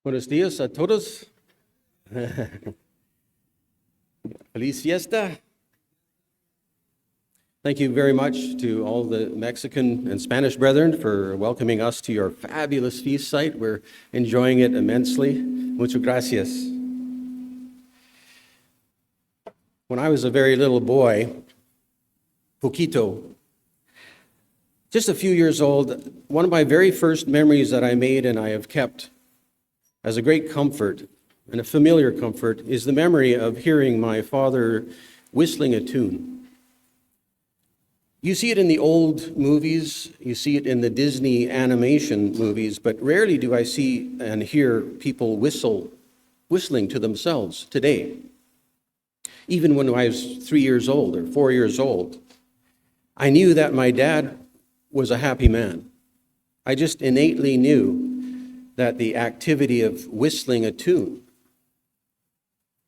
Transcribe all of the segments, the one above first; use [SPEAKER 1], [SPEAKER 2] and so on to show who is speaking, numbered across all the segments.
[SPEAKER 1] Buenos días a todos. Feliz fiesta. Thank you very much to all the Mexican and Spanish brethren for welcoming us to your fabulous feast site. We're enjoying it immensely. Muchas gracias. When I was a very little boy, poquito, just a few years old, one of my very first memories that I made and I have kept as a great comfort and a familiar comfort is the memory of hearing my father whistling a tune. You see it in the old movies, you see it in the Disney animation movies, but rarely do I see and hear people whistling to themselves today. Even when I was 3 years old or 4 years old, I knew that my dad was a happy man. I just innately knew that the activity of whistling a tune,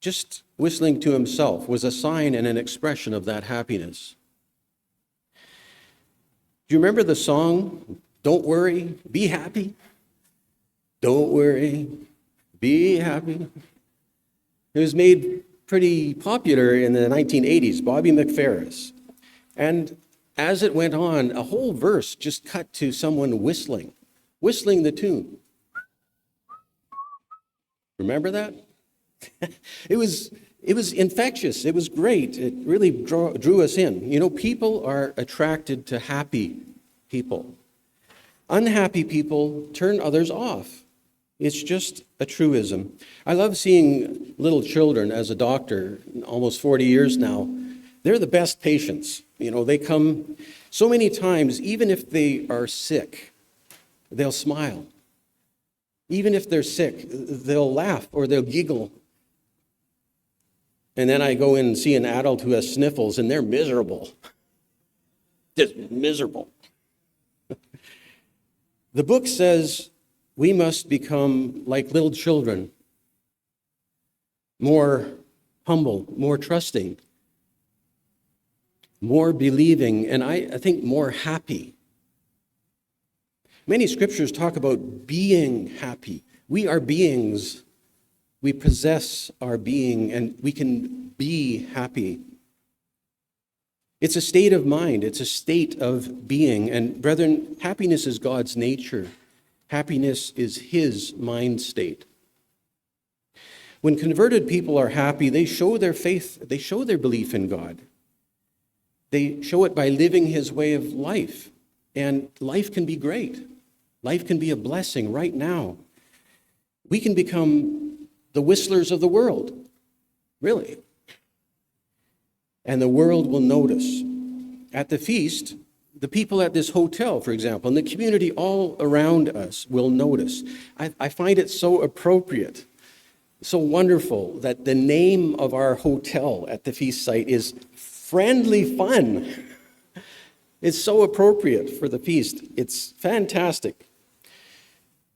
[SPEAKER 1] just whistling to himself, was a sign and an expression of that happiness. Do you remember the song, Don't Worry, Be Happy? Don't worry, be happy. It was made pretty popular in the 1980s, Bobby McFerrin. And as it went on, a whole verse just cut to someone whistling the tune. Remember that? It was infectious. It was great. It really drew us in. You know, people are attracted to happy people. Unhappy people turn others off. It's just a truism. I love seeing little children as a doctor, almost 40 years now. They're the best patients. You know, they come so many times, even if they are sick, they'll smile. Even if they're sick, they'll laugh or they'll giggle. And then I go in and see an adult who has sniffles and they're miserable. Just miserable. The book says we must become like little children, more humble, more trusting, more believing, and I think more happy. Many scriptures talk about being happy. We are beings. We possess our being, and we can be happy. It's a state of mind. It's a state of being. And brethren, happiness is God's nature. Happiness is his mind state. When converted people are happy, they show their faith, they show their belief in God. They show it by living his way of life. And life can be great. Life can be a blessing right now. We can become the whistlers of the world, really. And the world will notice. At the feast, the people at this hotel, for example, and the community all around us will notice. I find it so appropriate, so wonderful that the name of our hotel at the feast site is Friendly Fun. It's so appropriate for the feast. It's fantastic.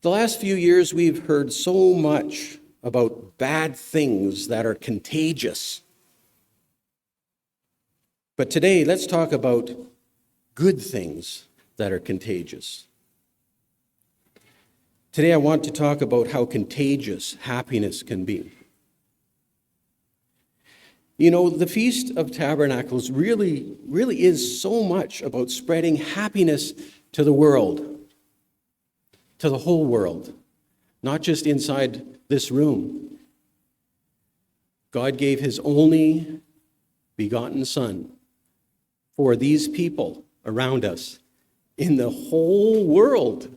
[SPEAKER 1] The last few years, we've heard so much about bad things that are contagious. But today, let's talk about good things that are contagious. Today, I want to talk about how contagious happiness can be. You know, the Feast of Tabernacles really is so much about spreading happiness to the world, to the whole world, not just inside this room. God gave his only begotten Son for these people around us in the whole world.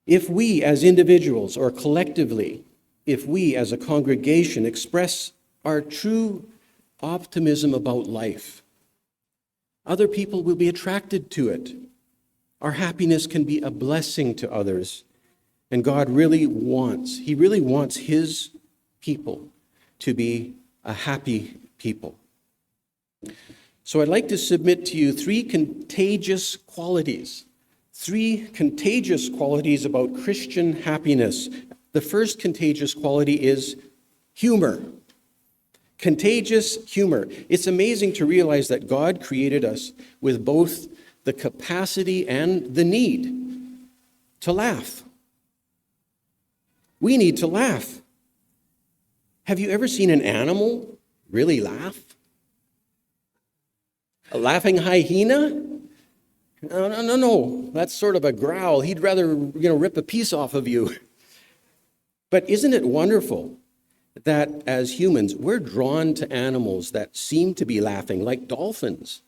[SPEAKER 1] If we as individuals or collectively, if we as a congregation express our true optimism about life, other people will be attracted to it. Our happiness can be a blessing to others. And God really wants his people to be a happy people. So I'd like to submit to you three contagious qualities about Christian happiness. The first contagious quality is humor. Contagious humor. It's amazing to realize that God created us with both the capacity and the need to laugh. We need to laugh. Have you ever seen an animal really laugh? A laughing hyena? No. That's sort of a growl. He'd rather, rip a piece off of you. But isn't it wonderful that as humans, we're drawn to animals that seem to be laughing, like dolphins,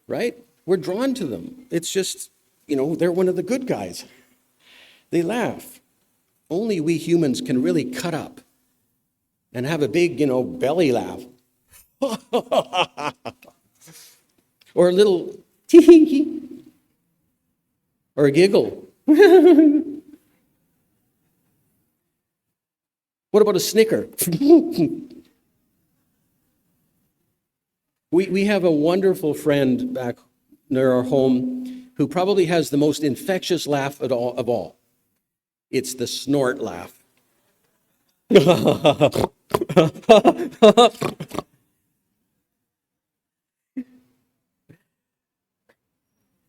[SPEAKER 1] right? We're drawn to them. It's just, they're one of the good guys. They laugh. Only we humans can really cut up and have a big, belly laugh. Or a little tee-hee-hee. Or a giggle. What about a snicker? We have a wonderful friend back near our home who probably has the most infectious laugh of all. It's the snort laugh.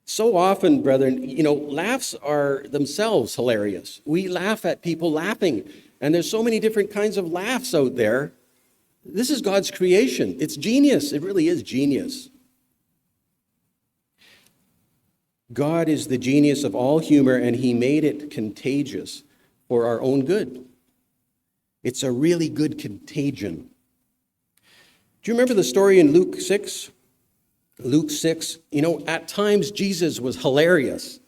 [SPEAKER 1] So often, brethren, laughs are themselves hilarious. We laugh at people laughing, and there's so many different kinds of laughs out there. This is God's creation. It's genius. It really is genius. God is the genius of all humor, and he made it contagious for our own good. It's a really good contagion. Do you remember the story in Luke 6? Luke 6, at times Jesus was hilarious.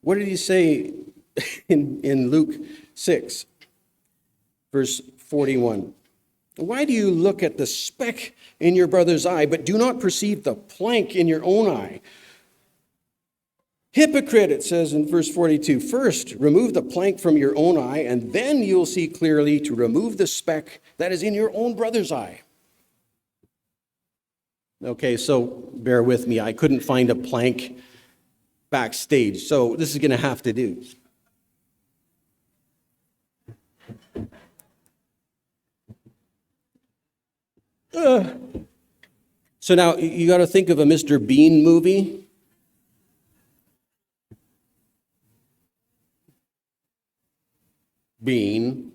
[SPEAKER 1] What did he say in Luke 6, verse 41? Why do you look at the speck in your brother's eye, but do not perceive the plank in your own eye? Hypocrite, it says in verse 42, first remove the plank from your own eye, and then you'll see clearly to remove the speck that is in your own brother's eye. Okay, so bear with me. I couldn't find a plank backstage, so this is going to have to do. So now you got to think of a Mr. Bean movie. Bean.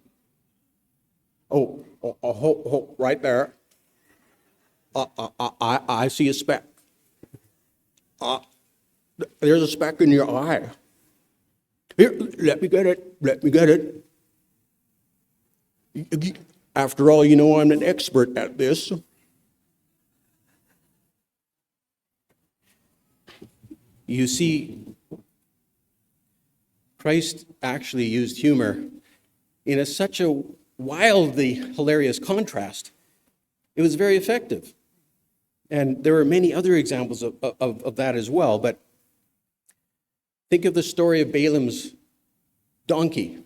[SPEAKER 1] Oh, right there. I see a speck. There's a speck in your eye. Here, let me get it. After all, I'm an expert at this. You see, Christ actually used humor in such a wildly hilarious contrast. It was very effective. And there are many other examples of that as well. But think of the story of Balaam's donkey.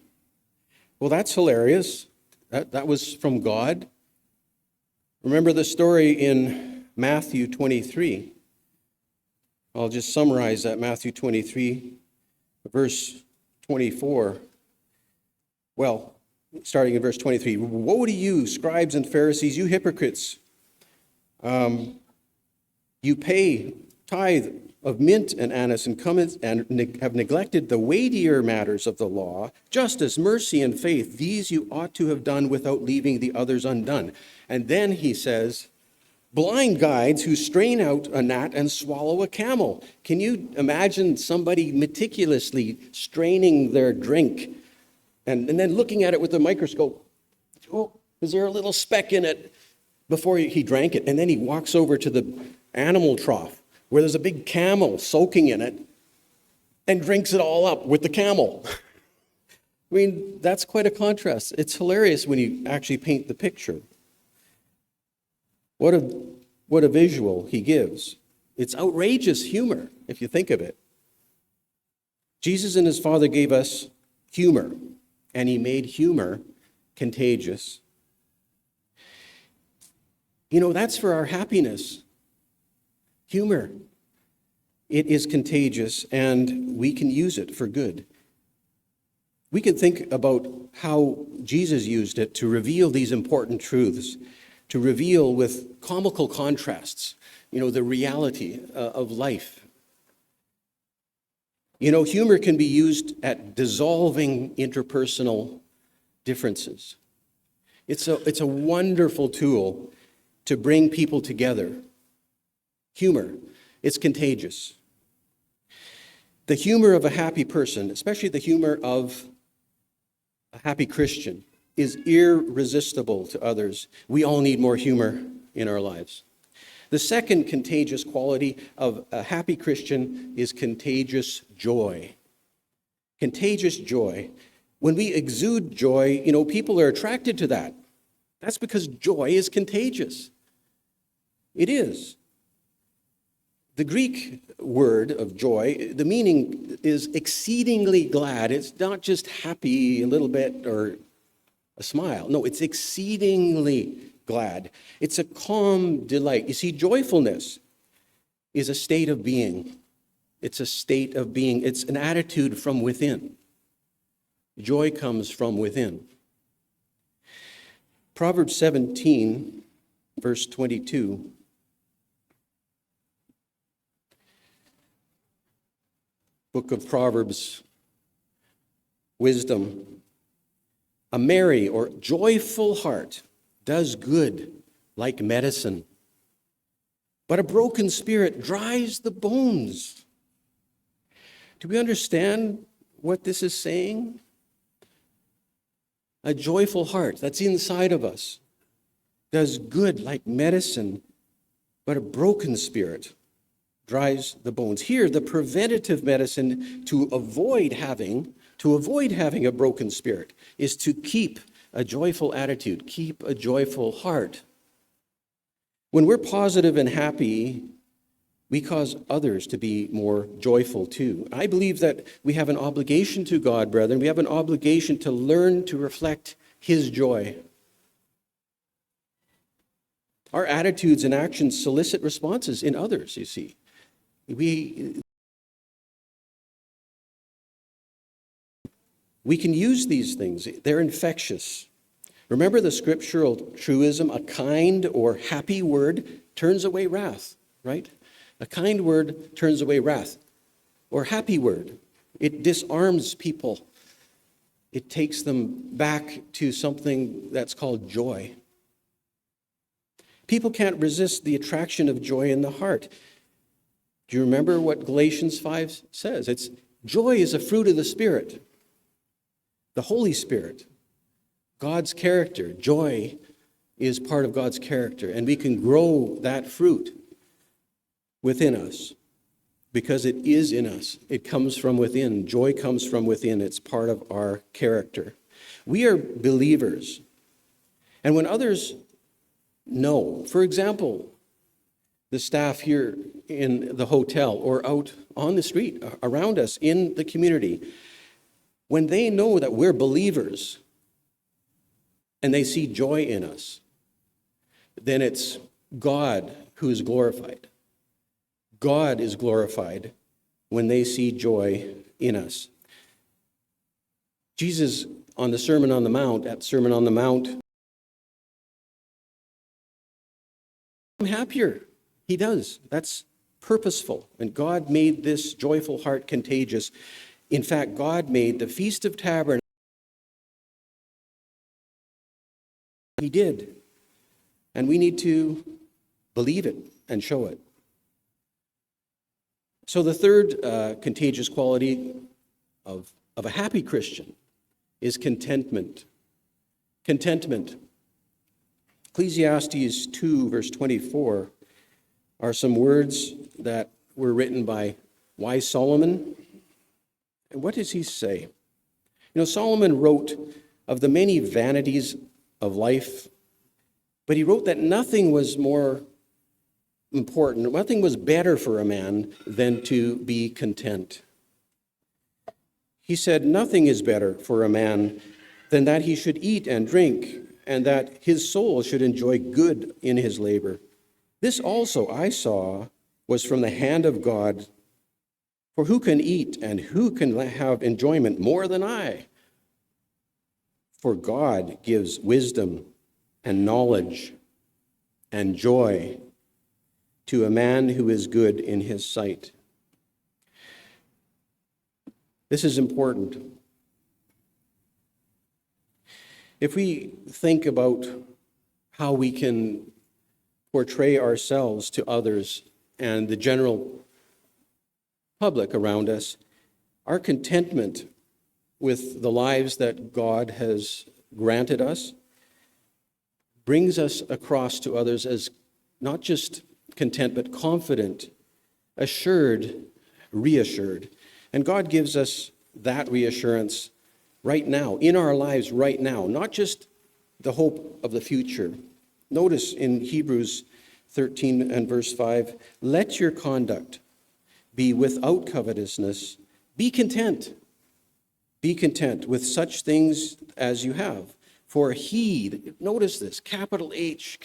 [SPEAKER 1] Well, that's hilarious. That was from God. Remember the story in Matthew 23. I'll just summarize that. Matthew 23, verse 24. Well, starting in verse 23. Woe to you, scribes and Pharisees, you hypocrites! You pay tithe of mint and anise and cumin, and have neglected the weightier matters of the law, justice, mercy, and faith. These you ought to have done without leaving the others undone. And then he says, blind guides who strain out a gnat and swallow a camel. Can you imagine somebody meticulously straining their drink and then looking at it with a microscope? Oh, is there a little speck in it? Before he drank it. And then he walks over to the animal trough where there's a big camel soaking in it and drinks it all up with the camel. I mean, that's quite a contrast. It's hilarious when you actually paint the picture. What a visual he gives. It's outrageous humor, if you think of it. Jesus and his Father gave us humor, and he made humor contagious. That's for our happiness. Humor. It is contagious, and we can use it for good. We can think about how Jesus used it to reveal these important truths, to reveal with comical contrasts, the reality of life. You know, humor can be used at dissolving interpersonal differences. It's a wonderful tool to bring people together. Humor, it's contagious. The humor of a happy person, especially the humor of a happy Christian, is irresistible to others. We all need more humor in our lives. The second contagious quality of a happy Christian is contagious joy. Contagious joy. When we exude joy, you know, people are attracted to that. That's because joy is contagious. It is. The Greek word of joy, the meaning is exceedingly glad. It's not just happy a little bit or a smile. No, it's exceedingly glad. It's a calm delight. You see, joyfulness is a state of being. It's a state of being. It's an attitude from within. Joy comes from within. Proverbs 17, verse 22. Book of Proverbs, wisdom. A merry or joyful heart does good like medicine, but a broken spirit dries the bones. Do we understand what this is saying? A joyful heart that's inside of us does good like medicine, but a broken spirit dries the bones. Here, the preventative medicine to avoid having a broken spirit is to keep a joyful attitude, keep a joyful heart. When we're positive and happy, we cause others to be more joyful too. I believe that we have an obligation to God, brethren. We have an obligation to learn to reflect His joy. Our attitudes and actions solicit responses in others, you see. We can use these things. They're infectious. Remember the scriptural truism, a kind or happy word turns away wrath, right? A kind word turns away wrath. Or happy word, it disarms people. It takes them back to something that's called joy. People can't resist the attraction of joy in the heart. Do you remember what Galatians 5 says? It's joy is a fruit of the Spirit, the Holy Spirit, God's character. Joy is part of God's character, and we can grow that fruit within us because it is in us. It comes from within. Joy comes from within. It's part of our character. We are believers, and when others know, for example, the staff here in the hotel or out on the street around us in the community, when they know that we're believers and they see joy in us, then it's God who is glorified. God is glorified when they see joy in us. Jesus on the Sermon on the Mount, I'm happier. He does. That's purposeful. And God made this joyful heart contagious. In fact, God made the Feast of Tabernacles. He did. And we need to believe it and show it. So the third contagious quality of a happy Christian is contentment. Contentment. Ecclesiastes 2, verse 24, are some words that were written by wise Solomon. And what does he say? You know, Solomon wrote of the many vanities of life, but he wrote that nothing was more important, nothing was better for a man than to be content. He said, nothing is better for a man than that he should eat and drink, and that his soul should enjoy good in his labor. This also I saw was from the hand of God. For who can eat and who can have enjoyment more than I? For God gives wisdom and knowledge and joy to a man who is good in his sight. This is important. If we think about how we can portray ourselves to others and the general public around us, our contentment with the lives that God has granted us brings us across to others as not just content, but confident, assured, reassured. And God gives us that reassurance right now, in our lives right now, not just the hope of the future. Notice in Hebrews 13 and verse 5, let your conduct be without covetousness. Be content. Be content with such things as you have. For he, notice this, capital H,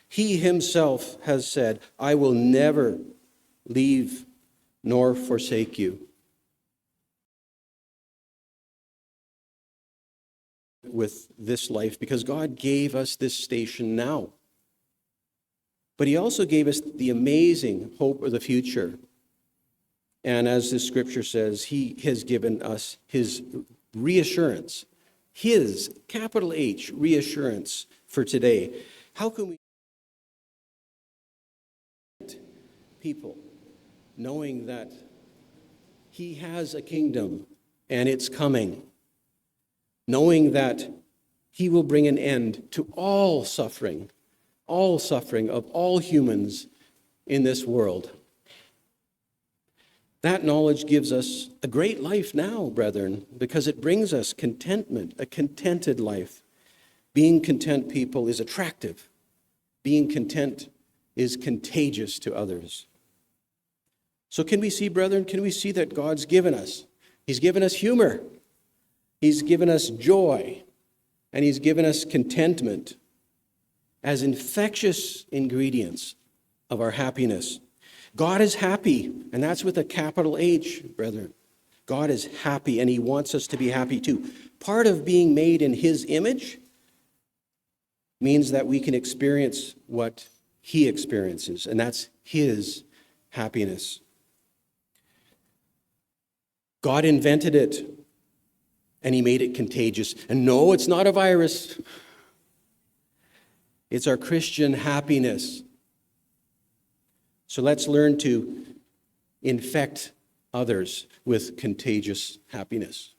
[SPEAKER 1] he himself has said, I will never leave nor forsake you. With this life, because God gave us this station now. But he also gave us the amazing hope of the future. And as the scripture says, he has given us his reassurance, his, capital H, reassurance for today. How can we people knowing that he has a kingdom and it's coming, knowing that he will bring an end to all suffering of all humans in this world? That knowledge gives us a great life now, brethren, because it brings us contentment, a contented life. Being content, people, is attractive. Being content is contagious to others. So can we see, brethren, that God's given us? He's given us humor. He's given us joy. And he's given us contentment as infectious ingredients of our happiness. God is happy, and that's with a capital H, brethren. God is happy, and he wants us to be happy too. Part of being made in his image means that we can experience what he experiences, and that's his happiness. God invented it, and he made it contagious. And no, it's not a virus. It's our Christian happiness. So let's learn to infect others with contagious happiness.